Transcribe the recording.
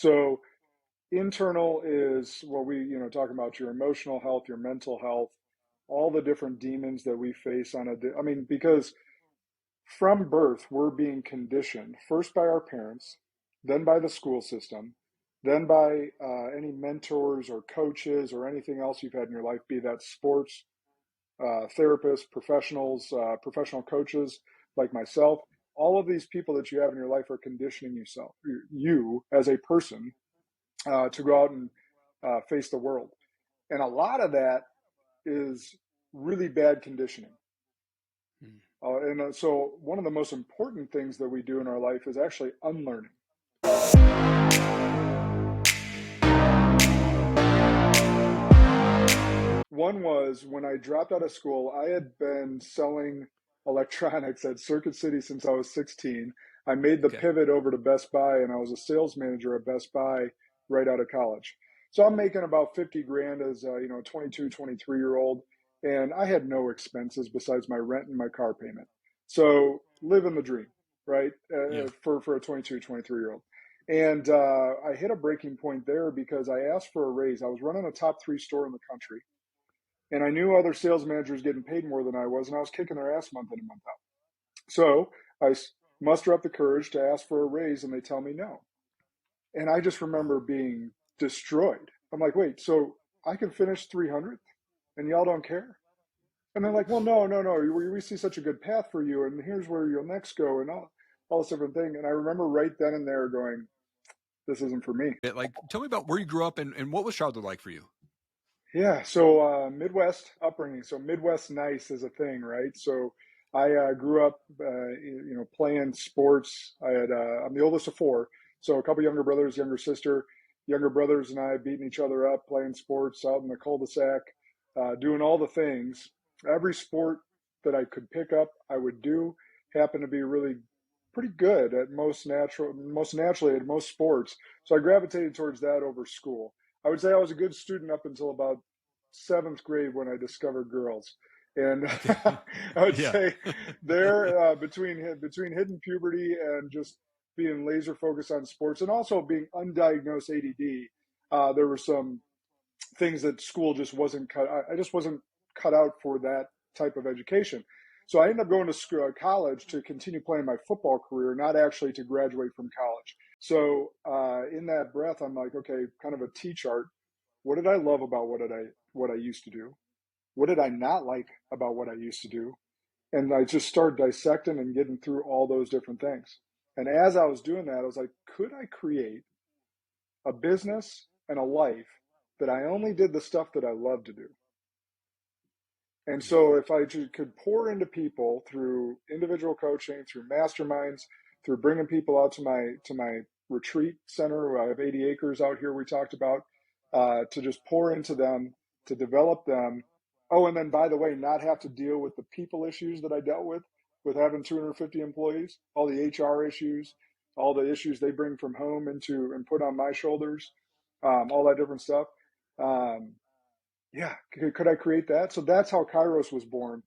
So internal is what we, talking about your emotional health, your mental health, all the different demons that we face because from birth, we're being conditioned first by our parents, then by the school system, then by any mentors or coaches or anything else you've had in your life, be that sports, therapists, professionals, professional coaches like myself. All of these people that you have in your life are conditioning you as a person, to go out and face the world. And a lot of that is really bad conditioning. So one of the most important things that we do in our life is actually unlearning. One was when I dropped out of school, I had been selling electronics at Circuit City since I was 16. I made the pivot over to Best Buy, and I was a sales manager at Best Buy right out of college. So I'm making about 50 grand as a 22, 23-year-old. And I had no expenses besides my rent and my car payment. So living the dream, right? For a 22, 23-year-old. And I hit a breaking point there because I asked for a raise. I was running a top 3 store in the country. And I knew other sales managers getting paid more than I was, and I was kicking their ass month in and month out. So I muster up the courage to ask for a raise, and they tell me no. And I just remember being destroyed. I'm like, wait, so I can finish 300th and y'all don't care? And they're like, well, no. We see such a good path for you, and here's where you'll next go, and all this different thing. And I remember right then and there going, this isn't for me. Like, tell me about where you grew up and what was Charlotte like for you? Yeah, so Midwest upbringing. So Midwest nice is a thing, right? So I grew up, playing sports. I'm the oldest of 4, so a couple younger brothers, younger sister. Younger brothers and I beating each other up, playing sports out in the cul-de-sac, doing all the things. Every sport that I could pick up, I would do. Happened to be really pretty good at most naturally at most sports. So I gravitated towards that over school. I would say I was a good student up until about 7th grade when I discovered girls. And I would say there, between hitting puberty and just being laser focused on sports and also being undiagnosed ADD, there were some things that school just wasn't cut. I just wasn't cut out for that type of education. So I ended up going to college to continue playing my football career, not actually to graduate from college. So in that breath, I'm like, okay, kind of a T-chart. What did I love about what I used to do? What did I not like about what I used to do? And I just started dissecting and getting through all those different things. And as I was doing that, I was like, could I create a business and a life that I only did the stuff that I love to do? And so if I could pour into people through individual coaching, through masterminds, through bringing people out to my retreat center, I have 80 acres out here we talked about, to just pour into them, to develop them. Oh, and then by the way, not have to deal with the people issues that I dealt with having 250 employees, all the HR issues, all the issues they bring from home and put on my shoulders, all that different stuff. Yeah, could I create that? So that's how Kairos was born.